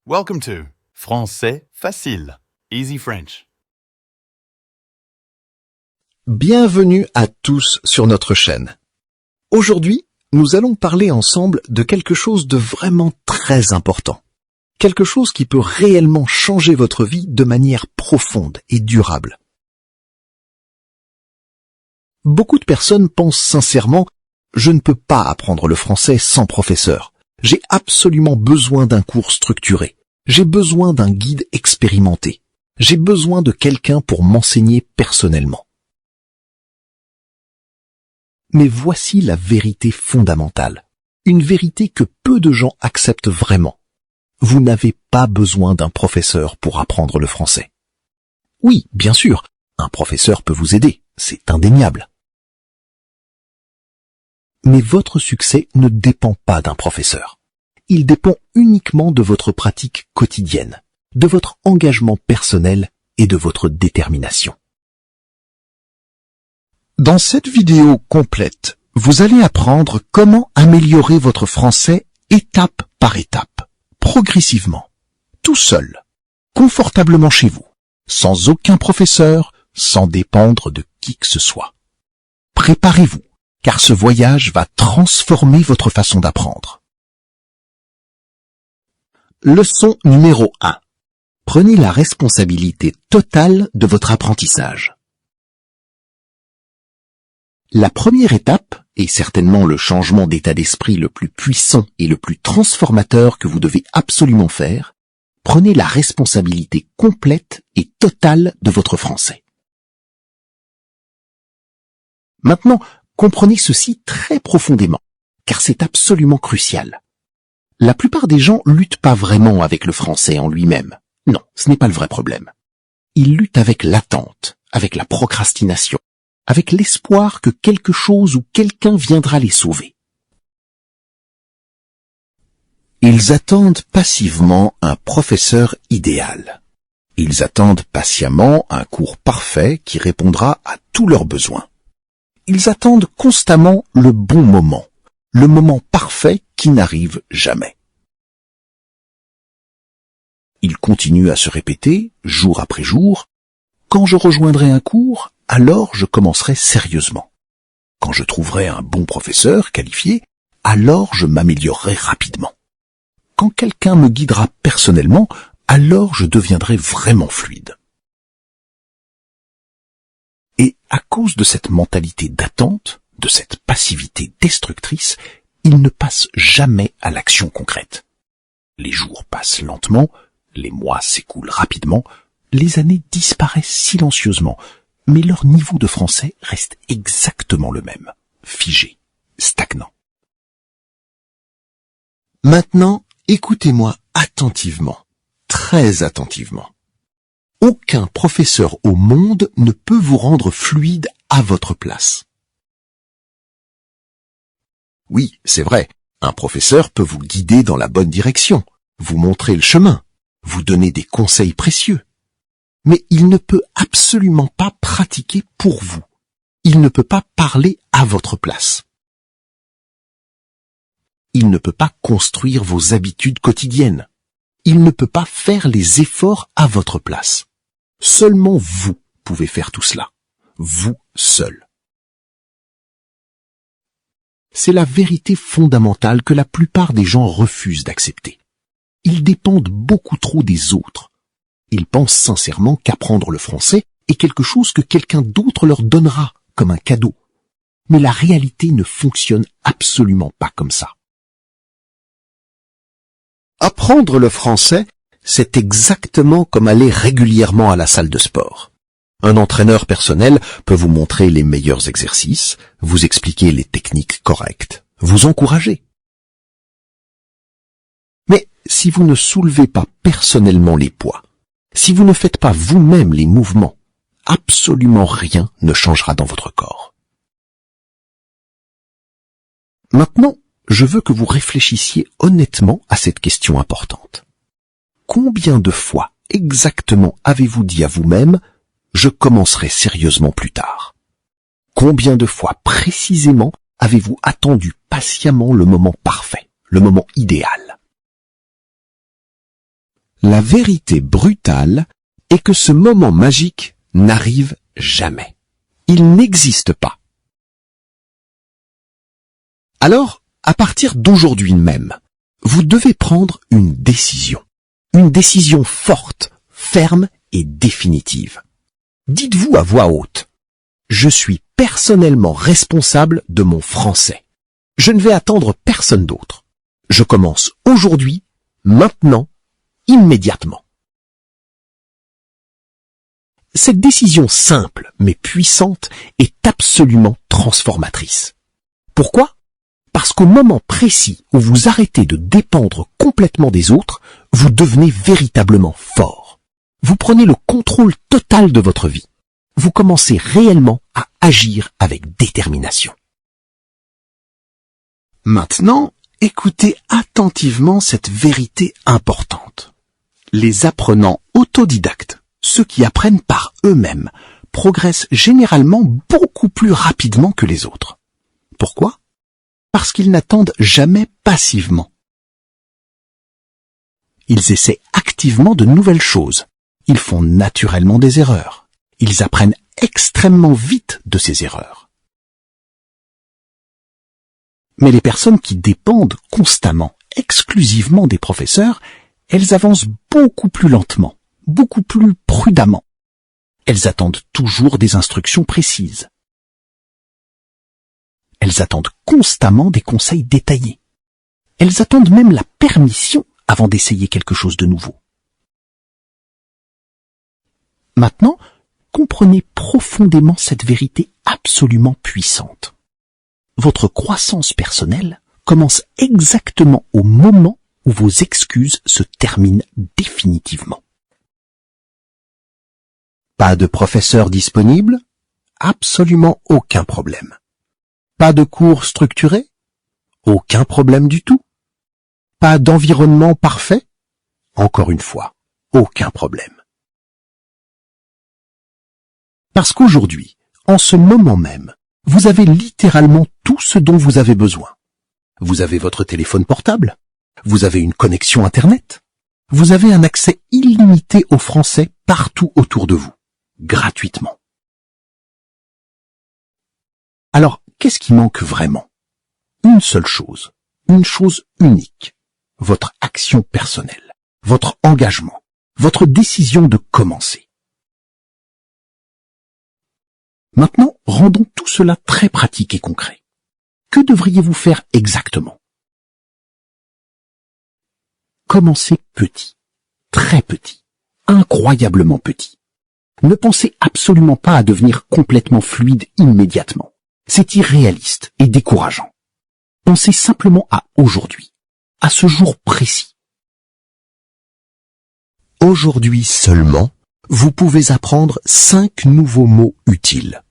Welcome to Français facile, Easy French. Bienvenue à tous sur notre chaîne. Aujourd'hui, nous allons parler ensemble de quelque chose de vraiment très important. Quelque chose qui peut réellement changer votre vie de manière profonde et durable. Beaucoup de personnes pensent sincèrement « Je ne peux pas apprendre le français sans professeur. J'ai absolument besoin d'un cours structuré. J'ai besoin d'un guide expérimenté. J'ai besoin de quelqu'un pour m'enseigner personnellement. » Mais voici la vérité fondamentale. Une vérité que peu de gens acceptent vraiment. Vous n'avez pas besoin d'un professeur pour apprendre le français. Oui, bien sûr, un professeur peut vous aider, c'est indéniable. Mais votre succès ne dépend pas d'un professeur. Il dépend uniquement de votre pratique quotidienne, de votre engagement personnel et de votre détermination. Dans cette vidéo complète, vous allez apprendre comment améliorer votre français étape par étape, progressivement, tout seul, confortablement chez vous, sans aucun professeur, sans dépendre de qui que ce soit. Préparez-vous, car ce voyage va transformer votre façon d'apprendre. Leçon numéro 1. Prenez la responsabilité totale de votre apprentissage. La première étape, et certainement le changement d'état d'esprit le plus puissant et le plus transformateur que vous devez absolument faire, prenez la responsabilité complète et totale de votre français. Maintenant, comprenez ceci très profondément, car c'est absolument crucial. La plupart des gens luttent pas vraiment avec le français en lui-même. Non, ce n'est pas le vrai problème. Ils luttent avec l'attente, avec la procrastination, avec l'espoir que quelque chose ou quelqu'un viendra les sauver. Ils attendent passivement un professeur idéal. Ils attendent patiemment un cours parfait qui répondra à tous leurs besoins. Ils attendent constamment le bon moment, le moment parfait qui n'arrive jamais. Ils continuent à se répéter, jour après jour, « Quand je rejoindrai un cours, alors je commencerai sérieusement. Quand je trouverai un bon professeur qualifié, alors je m'améliorerai rapidement. Quand quelqu'un me guidera personnellement, alors je deviendrai vraiment fluide. » Et à cause de cette mentalité d'attente, de cette passivité destructrice, ils ne passent jamais à l'action concrète. Les jours passent lentement, les mois s'écoulent rapidement, les années disparaissent silencieusement, mais leur niveau de français reste exactement le même, figé, stagnant. Maintenant, écoutez-moi attentivement, très attentivement. Aucun professeur au monde ne peut vous rendre fluide à votre place. Oui, c'est vrai, un professeur peut vous guider dans la bonne direction, vous montrer le chemin, vous donner des conseils précieux. Mais il ne peut absolument pas pratiquer pour vous. Il ne peut pas parler à votre place. Il ne peut pas construire vos habitudes quotidiennes. Il ne peut pas faire les efforts à votre place. Seulement vous pouvez faire tout cela. Vous seul. C'est la vérité fondamentale que la plupart des gens refusent d'accepter. Ils dépendent beaucoup trop des autres. Ils pensent sincèrement qu'apprendre le français est quelque chose que quelqu'un d'autre leur donnera comme un cadeau. Mais la réalité ne fonctionne absolument pas comme ça. Apprendre le français, c'est exactement comme aller régulièrement à la salle de sport. Un entraîneur personnel peut vous montrer les meilleurs exercices, vous expliquer les techniques correctes, vous encourager. Mais si vous ne soulevez pas personnellement les poids, si vous ne faites pas vous-même les mouvements, absolument rien ne changera dans votre corps. Maintenant, je veux que vous réfléchissiez honnêtement à cette question importante. Combien de fois exactement avez-vous dit à vous-même « Je commencerai sérieusement plus tard » Combien de fois précisément avez-vous attendu patiemment le moment parfait, le moment idéal? La vérité brutale est que ce moment magique n'arrive jamais. Il n'existe pas. Alors, à partir d'aujourd'hui même, vous devez prendre une décision. Une décision forte, ferme et définitive. Dites-vous à voix haute: je suis personnellement responsable de mon français. Je ne vais attendre personne d'autre. Je commence aujourd'hui, maintenant, immédiatement. Cette décision simple mais puissante est absolument transformatrice. Pourquoi ? Parce qu'au moment précis où vous arrêtez de dépendre complètement des autres, vous devenez véritablement fort. Vous prenez le contrôle total de votre vie. Vous commencez réellement à agir avec détermination. Maintenant, écoutez attentivement cette vérité importante. Les apprenants autodidactes, ceux qui apprennent par eux-mêmes, progressent généralement beaucoup plus rapidement que les autres. Pourquoi ? Parce qu'ils n'attendent jamais passivement. Ils essaient activement de nouvelles choses. Ils font naturellement des erreurs. Ils apprennent extrêmement vite de ces erreurs. Mais les personnes qui dépendent constamment, exclusivement des professeurs, elles avancent beaucoup plus lentement, beaucoup plus prudemment. Elles attendent toujours des instructions précises. Elles attendent constamment des conseils détaillés. Elles attendent même la permission avant d'essayer quelque chose de nouveau. Maintenant, comprenez profondément cette vérité absolument puissante. Votre croissance personnelle commence exactement au moment où vos excuses se terminent définitivement. Pas de professeur disponible? Absolument aucun problème. Pas de cours structurés? Aucun problème du tout. Pas d'environnement parfait? Encore une fois, aucun problème. Parce qu'aujourd'hui, en ce moment même, vous avez littéralement tout ce dont vous avez besoin. Vous avez votre téléphone portable, vous avez une connexion Internet, vous avez un accès illimité au français partout autour de vous, gratuitement. Alors, qu'est-ce qui manque vraiment? Une seule chose, une chose unique, votre action personnelle, votre engagement, votre décision de commencer. Maintenant, rendons tout cela très pratique et concret. Que devriez-vous faire exactement? Commencez petit, très petit, incroyablement petit. Ne pensez absolument pas à devenir complètement fluide immédiatement. C'est irréaliste et décourageant. Pensez simplement à aujourd'hui, à ce jour précis. Aujourd'hui seulement, vous pouvez apprendre 5 nouveaux mots utiles.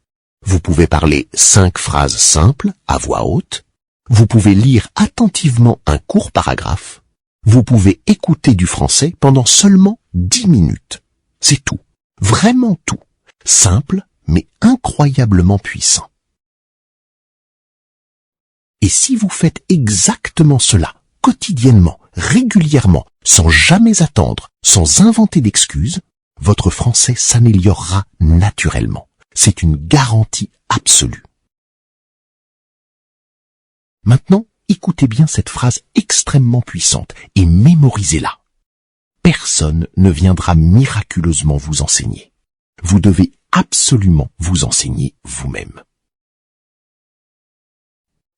Vous pouvez parler 5 phrases simples à voix haute. Vous pouvez lire attentivement un court paragraphe. Vous pouvez écouter du français pendant seulement 10 minutes. C'est tout, vraiment tout. Simple, mais incroyablement puissant. Et si vous faites exactement cela, quotidiennement, régulièrement, sans jamais attendre, sans inventer d'excuses, votre français s'améliorera naturellement. C'est une garantie absolue. Maintenant, écoutez bien cette phrase extrêmement puissante et mémorisez-la. Personne ne viendra miraculeusement vous enseigner. Vous devez absolument vous enseigner vous-même.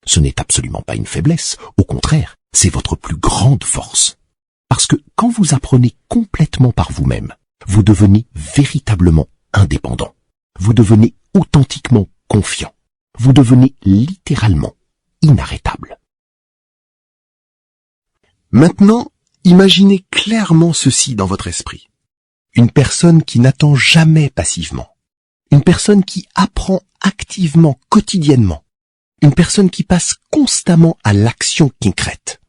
Ce n'est absolument pas une faiblesse, au contraire, c'est votre plus grande force. Parce que quand vous apprenez complètement par vous-même, vous devenez véritablement indépendant. Vous devenez authentiquement confiant. Vous devenez littéralement inarrêtable. Maintenant, imaginez clairement ceci dans votre esprit. Une personne qui n'attend jamais passivement. Une personne qui apprend activement, quotidiennement. Une personne qui passe constamment à l'action concrète.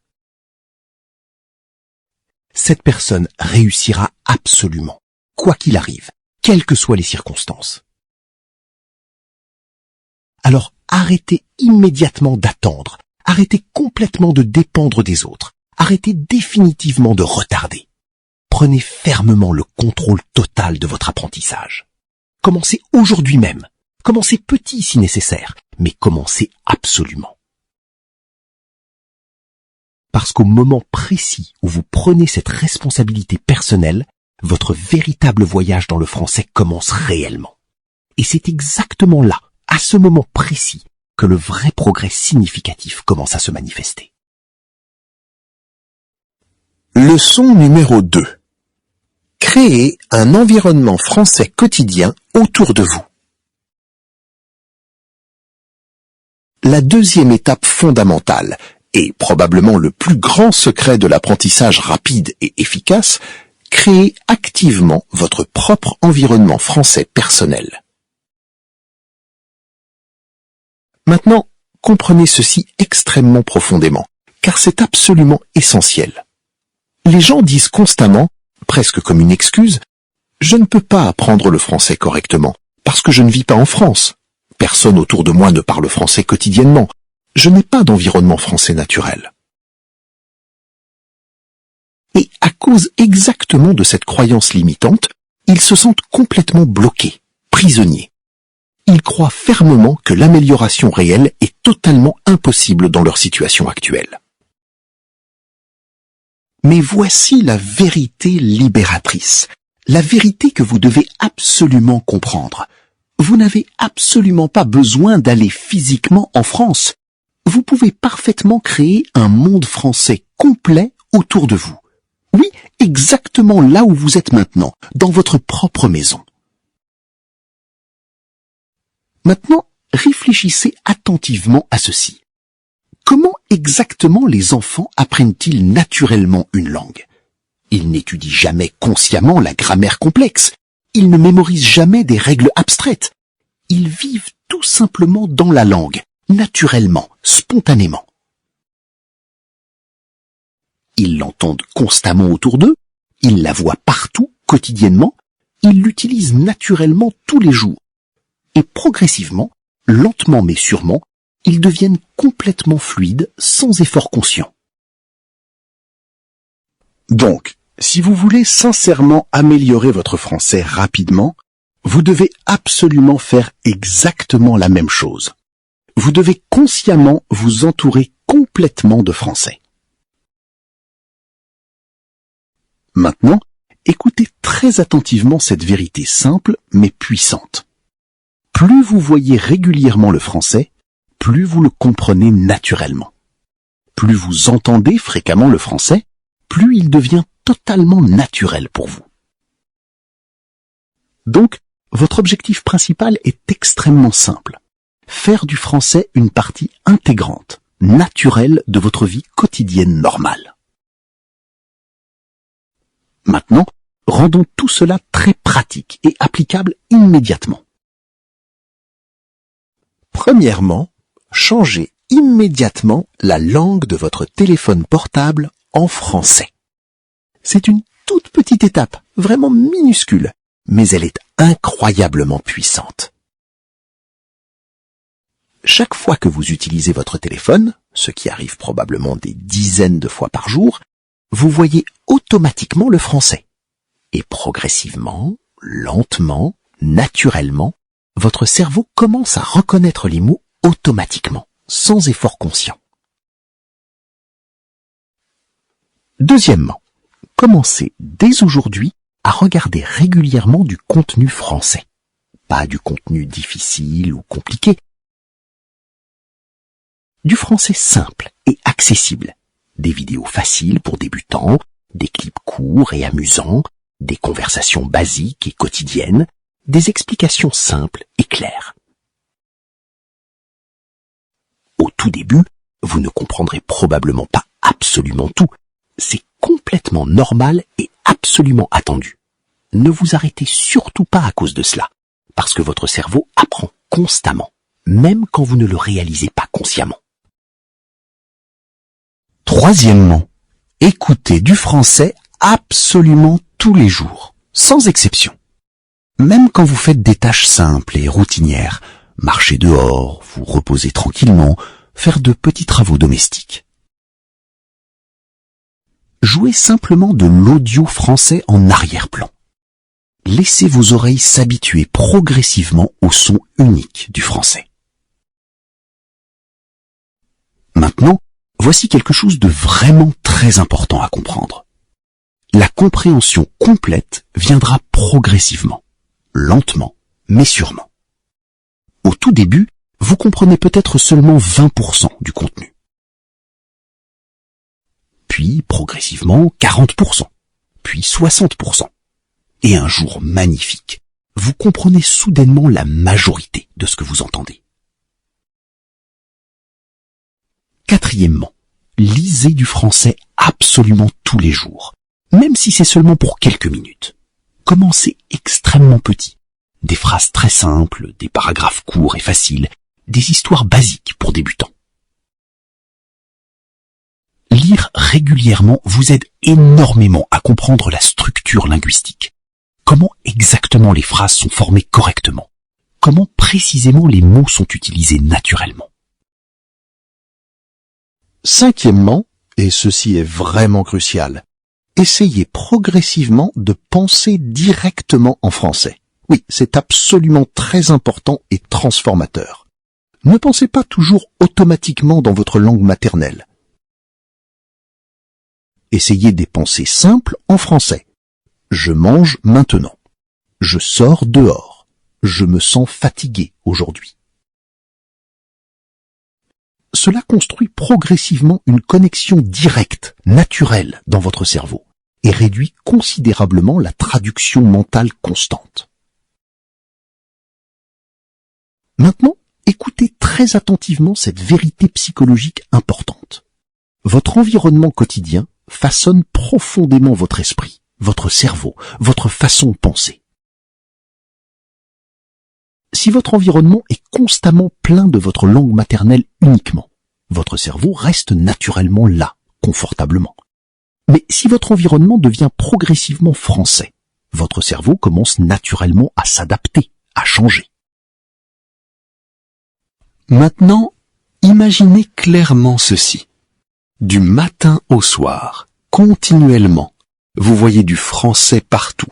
Cette personne réussira absolument, quoi qu'il arrive, quelles que soient les circonstances. Alors arrêtez immédiatement d'attendre, arrêtez complètement de dépendre des autres, arrêtez définitivement de retarder. Prenez fermement le contrôle total de votre apprentissage. Commencez aujourd'hui même. Commencez petit si nécessaire, mais commencez absolument. Parce qu'au moment précis où vous prenez cette responsabilité personnelle, votre véritable voyage dans le français commence réellement. Et c'est exactement là, à ce moment précis, que le vrai progrès significatif commence à se manifester. Leçon numéro 2. Créez un environnement français quotidien autour de vous. La deuxième étape fondamentale, et probablement le plus grand secret de l'apprentissage rapide et efficace, créez activement votre propre environnement français personnel. Maintenant, comprenez ceci extrêmement profondément, car c'est absolument essentiel. Les gens disent constamment, presque comme une excuse, « Je ne peux pas apprendre le français correctement, parce que je ne vis pas en France. Personne autour de moi ne parle français quotidiennement. Je n'ai pas d'environnement français naturel. » Et à cause exactement de cette croyance limitante, ils se sentent complètement bloqués, prisonniers. Ils croient fermement que l'amélioration réelle est totalement impossible dans leur situation actuelle. Mais voici la vérité libératrice, la vérité que vous devez absolument comprendre. Vous n'avez absolument pas besoin d'aller physiquement en France. Vous pouvez parfaitement créer un monde français complet autour de vous. Oui, exactement là où vous êtes maintenant, dans votre propre maison. Maintenant, réfléchissez attentivement à ceci. Comment exactement les enfants apprennent-ils naturellement une langue? Ils n'étudient jamais consciemment la grammaire complexe. Ils ne mémorisent jamais des règles abstraites. Ils vivent tout simplement dans la langue, naturellement, spontanément. Ils l'entendent constamment autour d'eux, ils la voient partout, quotidiennement, ils l'utilisent naturellement tous les jours. Et progressivement, lentement mais sûrement, ils deviennent complètement fluides, sans effort conscient. Donc, si vous voulez sincèrement améliorer votre français rapidement, vous devez absolument faire exactement la même chose. Vous devez consciemment vous entourer complètement de français. Maintenant, écoutez très attentivement cette vérité simple mais puissante. Plus vous voyez régulièrement le français, plus vous le comprenez naturellement. Plus vous entendez fréquemment le français, plus il devient totalement naturel pour vous. Donc, votre objectif principal est extrêmement simple. Faire du français une partie intégrante, naturelle de votre vie quotidienne normale. Maintenant, rendons tout cela très pratique et applicable immédiatement. Premièrement, changez immédiatement la langue de votre téléphone portable en français. C'est une toute petite étape, vraiment minuscule, mais elle est incroyablement puissante. Chaque fois que vous utilisez votre téléphone, ce qui arrive probablement des dizaines de fois par jour, vous voyez automatiquement le français. Et progressivement, lentement, naturellement, votre cerveau commence à reconnaître les mots automatiquement, sans effort conscient. Deuxièmement, commencez dès aujourd'hui à regarder régulièrement du contenu français. Pas du contenu difficile ou compliqué. Du français simple et accessible. Des vidéos faciles pour débutants, des clips courts et amusants, des conversations basiques et quotidiennes, des explications simples et claires. Au tout début, vous ne comprendrez probablement pas absolument tout. C'est complètement normal et absolument attendu. Ne vous arrêtez surtout pas à cause de cela, parce que votre cerveau apprend constamment, même quand vous ne le réalisez pas consciemment. Troisièmement, écoutez du français absolument tous les jours, sans exception. Même quand vous faites des tâches simples et routinières, marcher dehors, vous reposer tranquillement, faire de petits travaux domestiques. Jouez simplement de l'audio français en arrière-plan. Laissez vos oreilles s'habituer progressivement au son unique du français. Maintenant, voici quelque chose de vraiment très important à comprendre. La compréhension complète viendra progressivement, lentement, mais sûrement. Au tout début, vous comprenez peut-être seulement 20% du contenu. Puis, progressivement, 40%, puis 60%. Et un jour magnifique, vous comprenez soudainement la majorité de ce que vous entendez. Quatrièmement, lisez du français absolument tous les jours, même si c'est seulement pour quelques minutes. Commencez extrêmement petit. Des phrases très simples, des paragraphes courts et faciles, des histoires basiques pour débutants. Lire régulièrement vous aide énormément à comprendre la structure linguistique. Comment exactement les phrases sont formées correctement? Comment précisément les mots sont utilisés naturellement? Cinquièmement, et ceci est vraiment crucial, essayez progressivement de penser directement en français. Oui, c'est absolument très important et transformateur. Ne pensez pas toujours automatiquement dans votre langue maternelle. Essayez des pensées simples en français. Je mange maintenant. Je sors dehors. Je me sens fatigué aujourd'hui. Cela construit progressivement une connexion directe, naturelle dans votre cerveau et réduit considérablement la traduction mentale constante. Maintenant, écoutez très attentivement cette vérité psychologique importante. Votre environnement quotidien façonne profondément votre esprit, votre cerveau, votre façon de penser. Si votre environnement est constamment plein de votre langue maternelle uniquement, votre cerveau reste naturellement là, confortablement. Mais si votre environnement devient progressivement français, votre cerveau commence naturellement à s'adapter, à changer. Maintenant, imaginez clairement ceci. Du matin au soir, continuellement, vous voyez du français partout.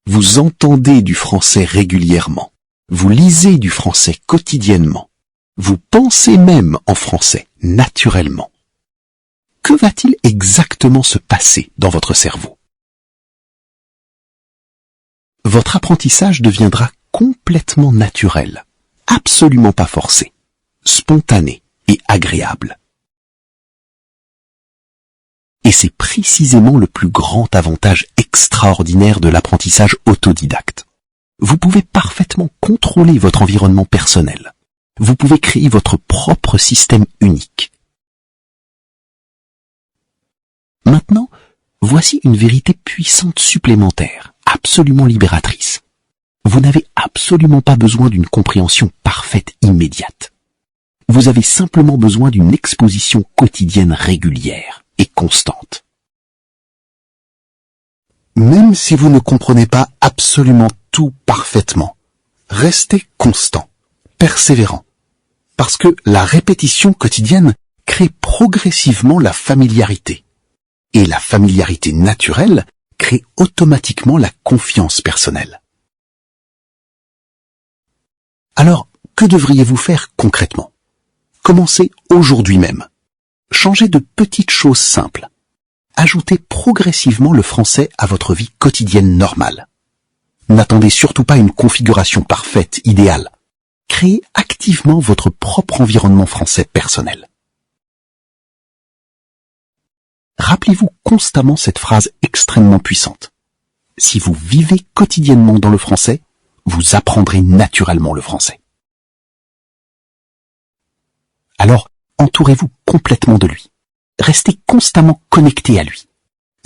Vous entendez du français régulièrement. Vous lisez du français quotidiennement. Vous pensez même en français, naturellement. Que va-t-il exactement se passer dans votre cerveau? Votre apprentissage deviendra complètement naturel, absolument pas forcé, spontané et agréable. Et c'est précisément le plus grand avantage extraordinaire de l'apprentissage autodidacte. Vous pouvez parfaitement contrôler votre environnement personnel. Vous pouvez créer votre propre système unique. Maintenant, voici une vérité puissante supplémentaire, absolument libératrice. Vous n'avez absolument pas besoin d'une compréhension parfaite immédiate. Vous avez simplement besoin d'une exposition quotidienne régulière et constante. Même si vous ne comprenez pas absolument tout parfaitement, restez constant, persévérant, parce que la répétition quotidienne crée progressivement la familiarité, et la familiarité naturelle crée automatiquement la confiance personnelle. Alors, que devriez-vous faire concrètement? Commencez aujourd'hui même. Changez de petites choses simples. Ajoutez progressivement le français à votre vie quotidienne normale. N'attendez surtout pas une configuration parfaite, idéale. Créez activement votre propre environnement français personnel. Rappelez-vous constamment cette phrase extrêmement puissante. Si vous vivez quotidiennement dans le français, vous apprendrez naturellement le français. Alors, entourez-vous complètement de lui. Restez constamment connecté à lui.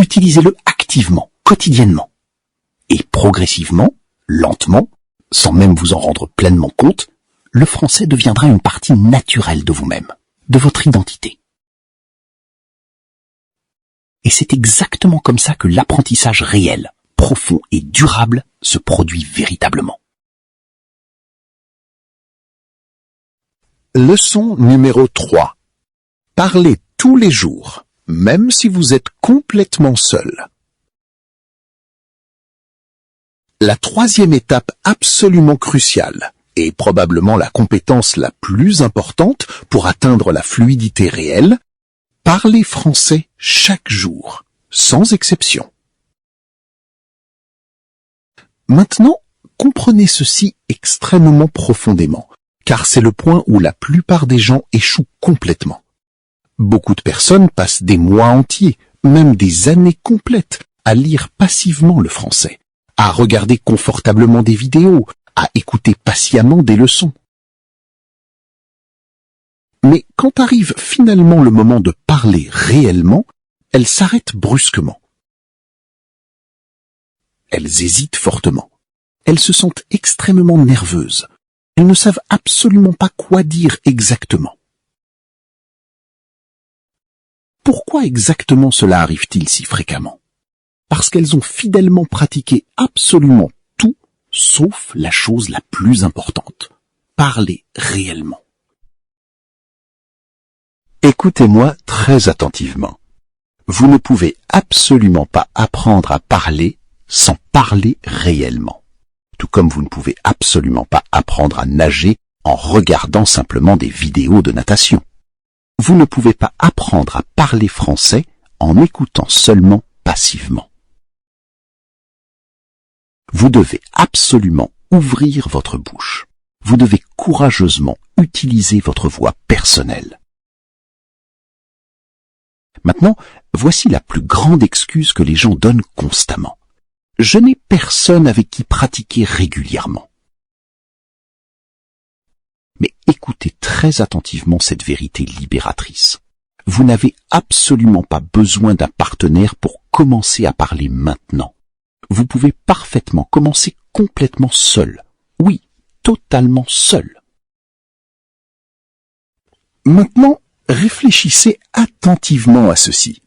Utilisez-le activement, quotidiennement. Et progressivement, lentement, sans même vous en rendre pleinement compte, le français deviendra une partie naturelle de vous-même, de votre identité. Et c'est exactement comme ça que l'apprentissage réel, profond et durable se produit véritablement. Leçon numéro 3. Parlez tous les jours, même si vous êtes complètement seul. La troisième étape absolument cruciale, et probablement la compétence la plus importante pour atteindre la fluidité réelle, parlez français chaque jour, sans exception. Maintenant, comprenez ceci extrêmement profondément, car c'est le point où la plupart des gens échouent complètement. Beaucoup de personnes passent des mois entiers, même des années complètes, à lire passivement le français, à regarder confortablement des vidéos, à écouter patiemment des leçons. Mais quand arrive finalement le moment de parler réellement, elles s'arrêtent brusquement. Elles hésitent fortement. Elles se sentent extrêmement nerveuses. Elles ne savent absolument pas quoi dire exactement. Pourquoi exactement cela arrive-t-il si fréquemment? Parce qu'elles ont fidèlement pratiqué absolument tout, sauf la chose la plus importante. Parler réellement. Écoutez-moi très attentivement. Vous ne pouvez absolument pas apprendre à parler sans parler réellement. Tout comme vous ne pouvez absolument pas apprendre à nager en regardant simplement des vidéos de natation. Vous ne pouvez pas apprendre à parler français en écoutant seulement passivement. Vous devez absolument ouvrir votre bouche. Vous devez courageusement utiliser votre voix personnelle. Maintenant, voici la plus grande excuse que les gens donnent constamment. Je n'ai personne avec qui pratiquer régulièrement. Mais écoutez très attentivement cette vérité libératrice. Vous n'avez absolument pas besoin d'un partenaire pour commencer à parler maintenant. Vous pouvez parfaitement commencer complètement seul. Oui, totalement seul. Maintenant, réfléchissez attentivement à ceci.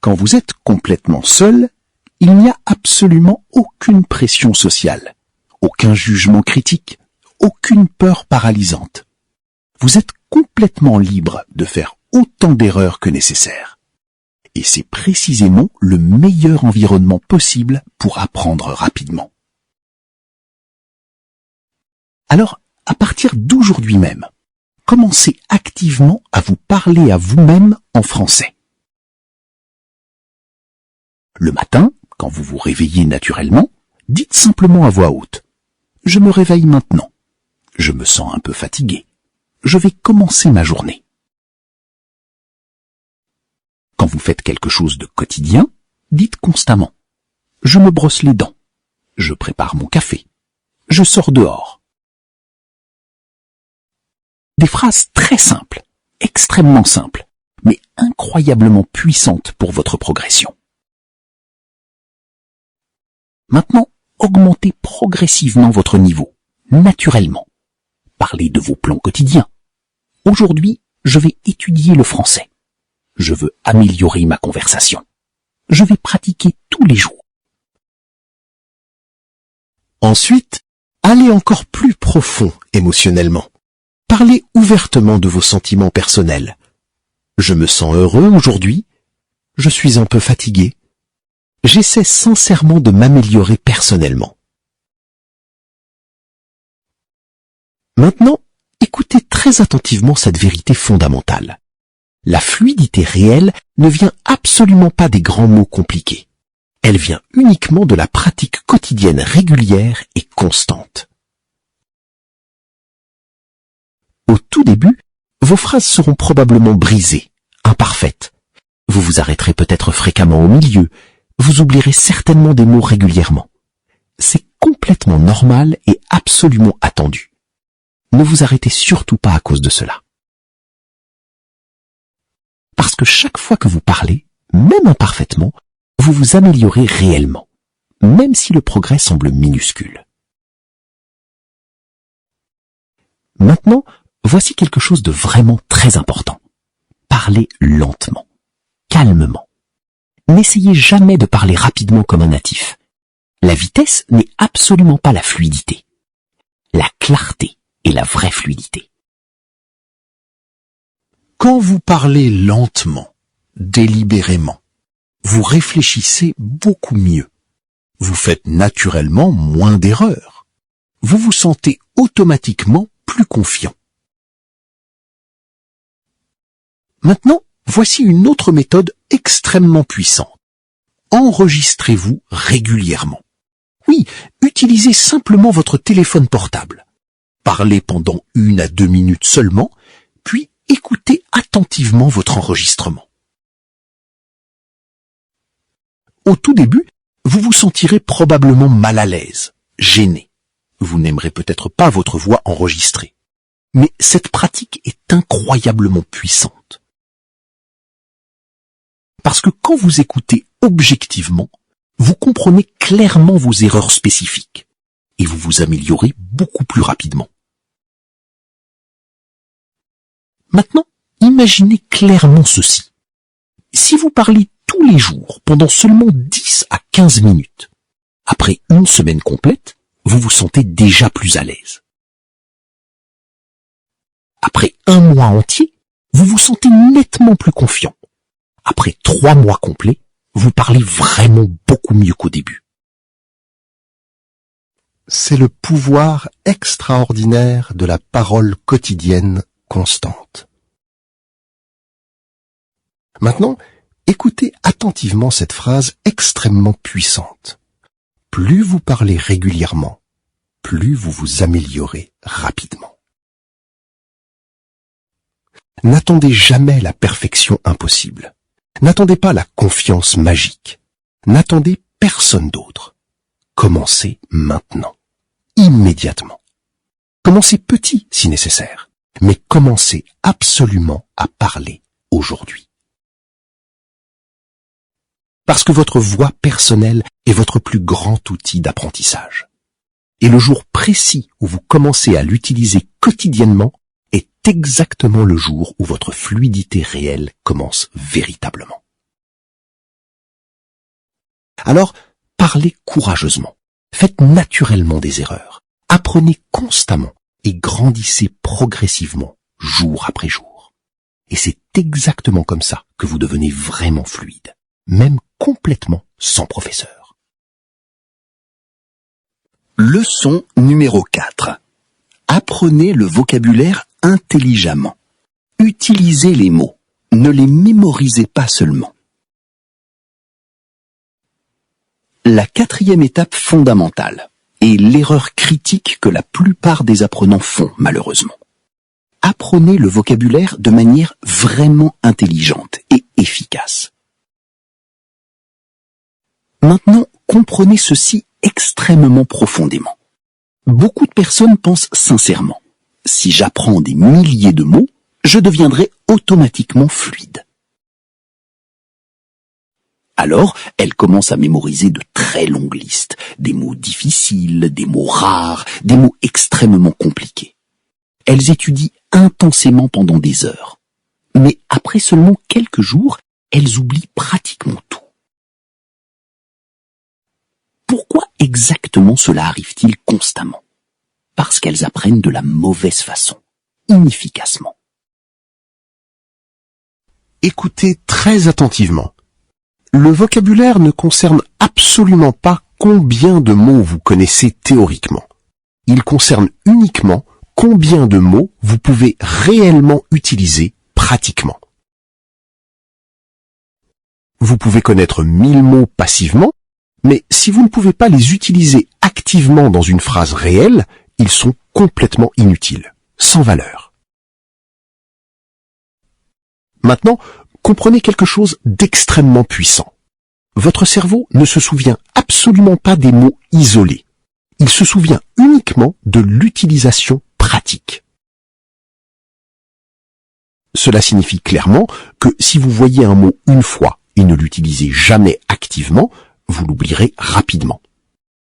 Quand vous êtes complètement seul, il n'y a absolument aucune pression sociale, aucun jugement critique, aucune peur paralysante. Vous êtes complètement libre de faire autant d'erreurs que nécessaire. Et c'est précisément le meilleur environnement possible pour apprendre rapidement. Alors, à partir d'aujourd'hui même, commencez activement à vous parler à vous-même en français. Le matin, quand vous vous réveillez naturellement, dites simplement à voix haute « Je me réveille maintenant. Je me sens un peu fatigué. Je vais commencer ma journée. » Quand vous faites quelque chose de quotidien, dites constamment « Je me brosse les dents. Je prépare mon café. Je sors dehors. » Des phrases très simples, extrêmement simples, mais incroyablement puissantes pour votre progression. Maintenant, augmentez progressivement votre niveau, naturellement. Parlez de vos plans quotidiens. Aujourd'hui, je vais étudier le français. Je veux améliorer ma conversation. Je vais pratiquer tous les jours. Ensuite, allez encore plus profond émotionnellement. Parlez ouvertement de vos sentiments personnels. Je me sens heureux aujourd'hui. Je suis un peu fatigué. J'essaie sincèrement de m'améliorer personnellement. Maintenant, écoutez très attentivement cette vérité fondamentale. La fluidité réelle ne vient absolument pas des grands mots compliqués. Elle vient uniquement de la pratique quotidienne régulière et constante. Au tout début, vos phrases seront probablement brisées, imparfaites. Vous vous arrêterez peut-être fréquemment au milieu. Vous oublierez certainement des mots régulièrement. C'est complètement normal et absolument attendu. Ne vous arrêtez surtout pas à cause de cela. Parce que chaque fois que vous parlez, même imparfaitement, vous vous améliorez réellement, même si le progrès semble minuscule. Maintenant, voici quelque chose de vraiment très important. Parlez lentement, calmement. N'essayez jamais de parler rapidement comme un natif. La vitesse n'est absolument pas la fluidité. La clarté est la vraie fluidité. Quand vous parlez lentement, délibérément. Vous réfléchissez beaucoup mieux. Vous faites naturellement moins d'erreurs. Vous vous sentez automatiquement plus confiant. Maintenant, voici une autre méthode extrêmement puissante. Enregistrez-vous régulièrement. Oui, utilisez simplement votre téléphone portable. Parlez pendant 1 à 2 minutes seulement, puis écoutez attentivement votre enregistrement. Au tout début, vous vous sentirez probablement mal à l'aise, gêné. Vous n'aimerez peut-être pas votre voix enregistrée. Mais cette pratique est incroyablement puissante. Parce que quand vous écoutez objectivement, vous comprenez clairement vos erreurs spécifiques et vous vous améliorez beaucoup plus rapidement. Maintenant, imaginez clairement ceci. Si vous parlez tous les jours pendant seulement 10 à 15 minutes, après une semaine complète, vous vous sentez déjà plus à l'aise. Après 1 mois entier, vous vous sentez nettement plus confiant. Après 3 mois complets, vous parlez vraiment beaucoup mieux qu'au début. C'est le pouvoir extraordinaire de la parole quotidienne constante. Maintenant, écoutez attentivement cette phrase extrêmement puissante. Plus vous parlez régulièrement, plus vous vous améliorez rapidement. N'attendez jamais la perfection impossible. N'attendez pas la confiance magique. N'attendez personne d'autre. Commencez maintenant, immédiatement. Commencez petit si nécessaire, mais commencez absolument à parler aujourd'hui. Parce que votre voix personnelle est votre plus grand outil d'apprentissage. Et le jour précis où vous commencez à l'utiliser quotidiennement est exactement le jour où votre fluidité réelle commence véritablement. Alors, parlez courageusement, faites naturellement des erreurs, apprenez constamment et grandissez progressivement, jour après jour. Et c'est exactement comme ça que vous devenez vraiment fluide, même complètement sans professeur. Leçon numéro 4. Apprenez le vocabulaire intelligemment. Utilisez les mots, ne les mémorisez pas seulement. La 4e étape fondamentale est l'erreur critique que la plupart des apprenants font malheureusement. Apprenez le vocabulaire de manière vraiment intelligente et efficace. Maintenant, comprenez ceci extrêmement profondément. Beaucoup de personnes pensent sincèrement, si j'apprends des milliers de mots, je deviendrai automatiquement fluide. Alors, elles commencent à mémoriser de très longues listes, des mots difficiles, des mots rares, des mots extrêmement compliqués. Elles étudient intensément pendant des heures. Mais après seulement quelques jours, elles oublient pratiquement tout. Pourquoi exactement cela arrive-t-il constamment? Parce qu'elles apprennent de la mauvaise façon, inefficacement. Écoutez très attentivement. Le vocabulaire ne concerne absolument pas combien de mots vous connaissez théoriquement. Il concerne uniquement combien de mots vous pouvez réellement utiliser pratiquement. Vous pouvez connaître 1000 mots passivement, mais si vous ne pouvez pas les utiliser activement dans une phrase réelle, ils sont complètement inutiles, sans valeur. Maintenant, comprenez quelque chose d'extrêmement puissant. Votre cerveau ne se souvient absolument pas des mots isolés. Il se souvient uniquement de l'utilisation pratique. Cela signifie clairement que si vous voyez un mot une fois et ne l'utilisez jamais activement, vous l'oublierez rapidement.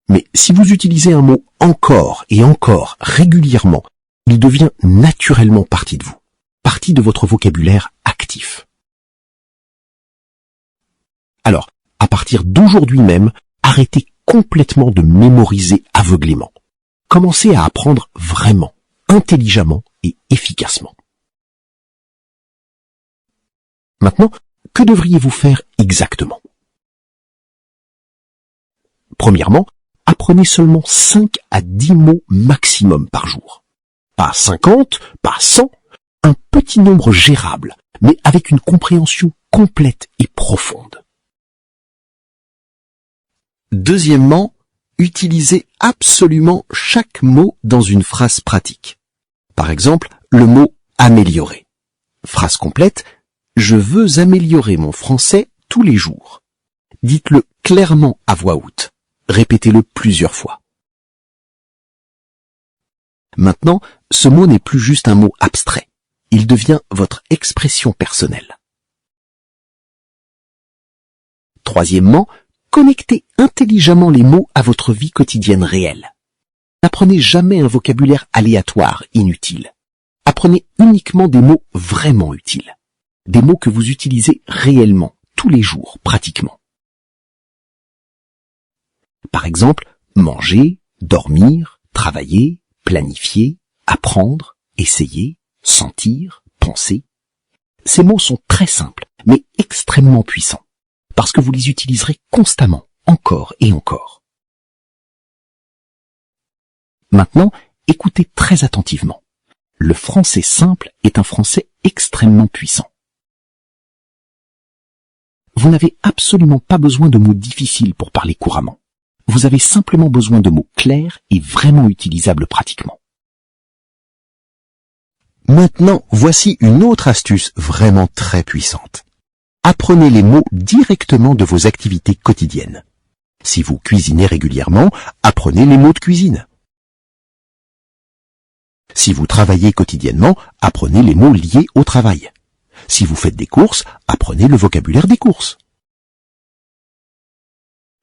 Mais si vous utilisez un mot encore et encore régulièrement, il devient naturellement partie de vous, partie de votre vocabulaire actif. Alors, à partir d'aujourd'hui même, arrêtez complètement de mémoriser aveuglément. Commencez à apprendre vraiment, intelligemment et efficacement. Maintenant, que devriez-vous faire exactement? Premièrement, apprenez seulement 5 à 10 mots maximum par jour. Pas 50, pas 100, un petit nombre gérable, mais avec une compréhension complète et profonde. Deuxièmement, utilisez absolument chaque mot dans une phrase pratique. Par exemple, le mot améliorer. Phrase complète, je veux améliorer mon français tous les jours. Dites-le clairement à voix haute. Répétez-le plusieurs fois. Maintenant, ce mot n'est plus juste un mot abstrait. Il devient votre expression personnelle. Troisièmement, connectez intelligemment les mots à votre vie quotidienne réelle. N'apprenez jamais un vocabulaire aléatoire, inutile. Apprenez uniquement des mots vraiment utiles. Des mots que vous utilisez réellement, tous les jours, pratiquement. Par exemple, manger, dormir, travailler, planifier, apprendre, essayer, sentir, penser. Ces mots sont très simples, mais extrêmement puissants, parce que vous les utiliserez constamment, encore et encore. Maintenant, écoutez très attentivement. Le français simple est un français extrêmement puissant. Vous n'avez absolument pas besoin de mots difficiles pour parler couramment. Vous avez simplement besoin de mots clairs et vraiment utilisables pratiquement. Maintenant, voici une autre astuce vraiment très puissante. Apprenez les mots directement de vos activités quotidiennes. Si vous cuisinez régulièrement, apprenez les mots de cuisine. Si vous travaillez quotidiennement, apprenez les mots liés au travail. Si vous faites des courses, apprenez le vocabulaire des courses.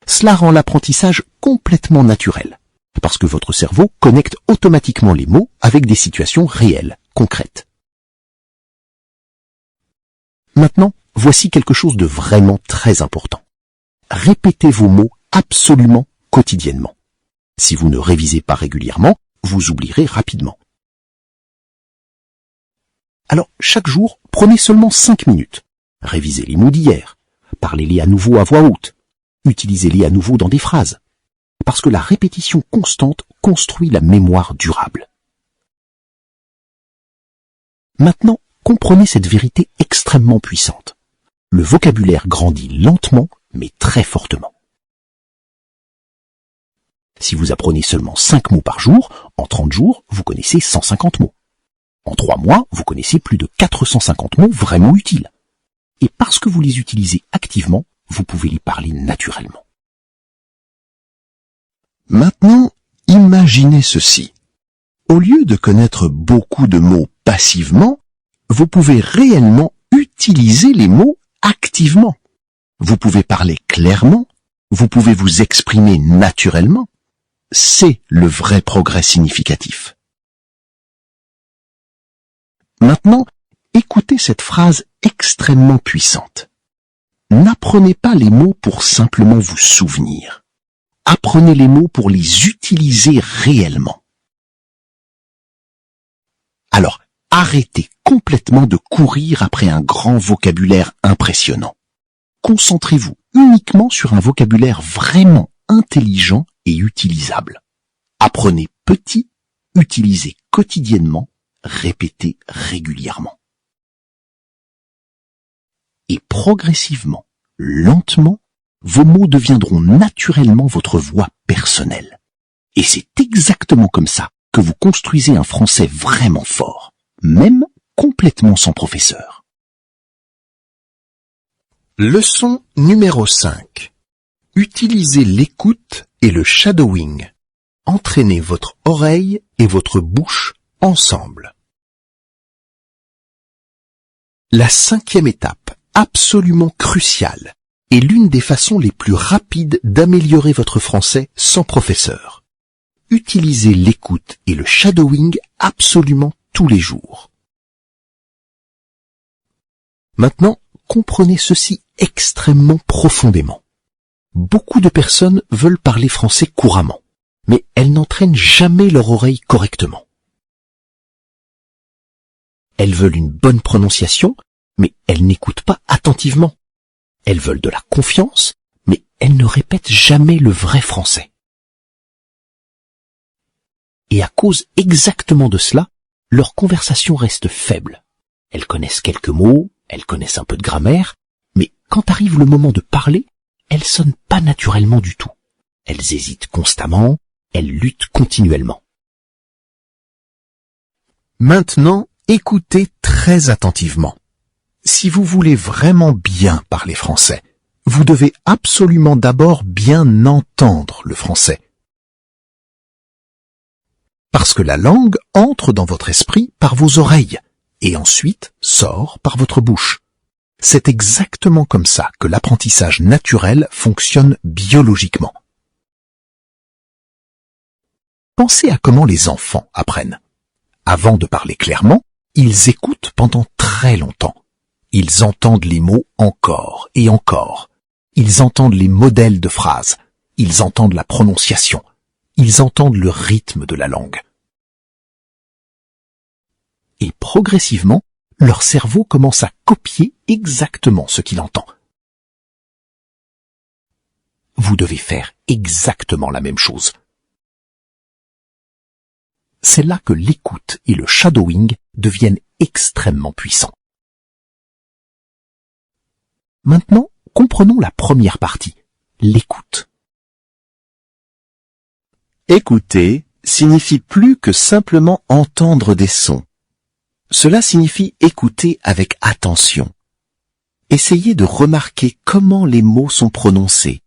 Cela rend l'apprentissage complètement naturel, parce que votre cerveau connecte automatiquement les mots avec des situations réelles, concrètes. Maintenant, voici quelque chose de vraiment très important. Répétez vos mots absolument quotidiennement. Si vous ne révisez pas régulièrement, vous oublierez rapidement. Alors, chaque jour, prenez seulement 5 minutes. Révisez les mots d'hier. Parlez-les à nouveau à voix haute. Utilisez-les à nouveau dans des phrases. Parce que la répétition constante construit la mémoire durable. Maintenant, comprenez cette vérité extrêmement puissante. Le vocabulaire grandit lentement, mais très fortement. Si vous apprenez seulement 5 mots par jour, en 30 jours, vous connaissez 150 mots. En 3 mois, vous connaissez plus de 450 mots vraiment utiles. Et parce que vous les utilisez activement, vous pouvez les parler naturellement. Maintenant, imaginez ceci. Au lieu de connaître beaucoup de mots passivement, vous pouvez réellement utiliser les mots activement. Vous pouvez parler clairement, vous pouvez vous exprimer naturellement. C'est le vrai progrès significatif. Maintenant, écoutez cette phrase extrêmement puissante. N'apprenez pas les mots pour simplement vous souvenir. Apprenez les mots pour les utiliser réellement. Alors, arrêtez complètement de courir après un grand vocabulaire impressionnant. Concentrez-vous uniquement sur un vocabulaire vraiment intelligent et utilisable. Apprenez petit, utilisez quotidiennement, répétez régulièrement. Et progressivement, lentement, vos mots deviendront naturellement votre voix personnelle. Et c'est exactement comme ça que vous construisez un français vraiment fort, même complètement sans professeur. Leçon numéro 5. Utilisez l'écoute et le shadowing. Entraînez votre oreille et votre bouche ensemble. La 5e étape, absolument cruciale, est l'une des façons les plus rapides d'améliorer votre français sans professeur. Utilisez l'écoute et le shadowing absolument tous les jours. Maintenant, comprenez ceci extrêmement profondément. Beaucoup de personnes veulent parler français couramment, mais elles n'entraînent jamais leur oreille correctement. Elles veulent une bonne prononciation, mais elles n'écoutent pas attentivement. Elles veulent de la confiance, mais elles ne répètent jamais le vrai français. Et à cause exactement de cela, leur conversation reste faible. Elles connaissent quelques mots, elles connaissent un peu de grammaire, mais quand arrive le moment de parler, elles sonnent pas naturellement du tout. Elles hésitent constamment, elles luttent continuellement. Maintenant, écoutez très attentivement. Si vous voulez vraiment bien parler français, vous devez absolument d'abord bien entendre le français. Parce que la langue entre dans votre esprit par vos oreilles et ensuite sort par votre bouche. C'est exactement comme ça que l'apprentissage naturel fonctionne biologiquement. Pensez à comment les enfants apprennent. Avant de parler clairement, ils écoutent pendant très longtemps. Ils entendent les mots encore et encore. Ils entendent les modèles de phrases. Ils entendent la prononciation. Ils entendent le rythme de la langue. Et progressivement, leur cerveau commence à copier exactement ce qu'il entend. Vous devez faire exactement la même chose. C'est là que l'écoute et le shadowing deviennent extrêmement puissants. Maintenant, comprenons la première partie, l'écoute. Écouter signifie plus que simplement entendre des sons. Cela signifie écouter avec attention. Essayez de remarquer comment les mots sont prononcés,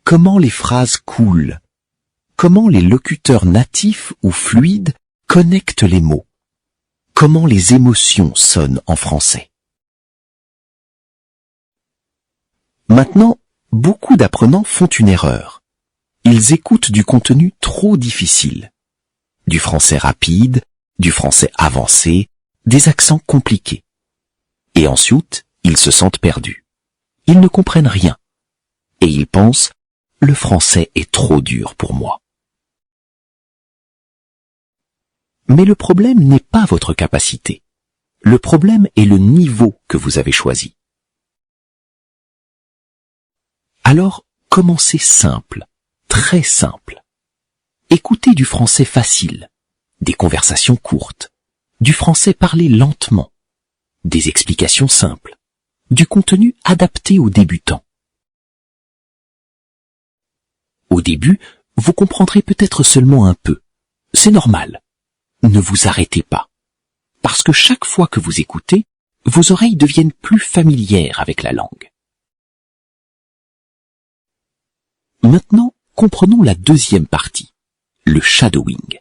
comment les phrases coulent, comment les locuteurs natifs ou fluides connectent les mots, comment les émotions sonnent en français. Maintenant, beaucoup d'apprenants font une erreur. Ils écoutent du contenu trop difficile, du français rapide, du français avancé, des accents compliqués. Et ensuite, ils se sentent perdus. Ils ne comprennent rien. Et ils pensent, le français est trop dur pour moi. Mais le problème n'est pas votre capacité. Le problème est le niveau que vous avez choisi. Alors, commencez simple, très simple. Écoutez du français facile, des conversations courtes, du français parlé lentement, des explications simples, du contenu adapté aux débutants. Au début, vous comprendrez peut-être seulement un peu. C'est normal. Ne vous arrêtez pas. Parce que chaque fois que vous écoutez, vos oreilles deviennent plus familières avec la langue. Maintenant, comprenons la deuxième partie, le shadowing.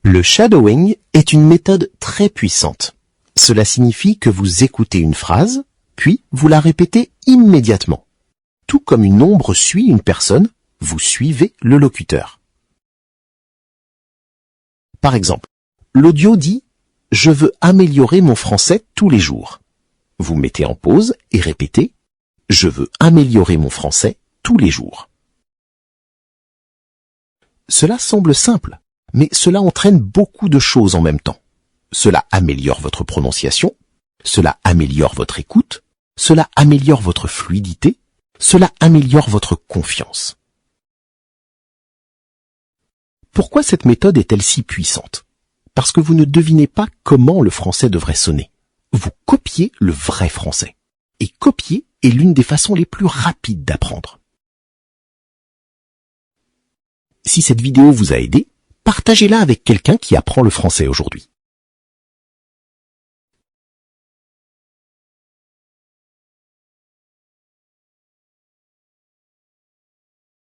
Le shadowing est une méthode très puissante. Cela signifie que vous écoutez une phrase, puis vous la répétez immédiatement. Tout comme une ombre suit une personne, vous suivez le locuteur. Par exemple, l'audio dit « Je veux améliorer mon français tous les jours ». Vous mettez en pause et répétez « Je veux améliorer mon français tous les jours ». Cela semble simple, mais cela entraîne beaucoup de choses en même temps. Cela améliore votre prononciation, cela améliore votre écoute, cela améliore votre fluidité, cela améliore votre confiance. Pourquoi cette méthode est-elle si puissante? Parce que vous ne devinez pas comment le français devrait sonner. Vous copiez le vrai français. Et copier est l'une des façons les plus rapides d'apprendre. Si cette vidéo vous a aidé, partagez-la avec quelqu'un qui apprend le français aujourd'hui.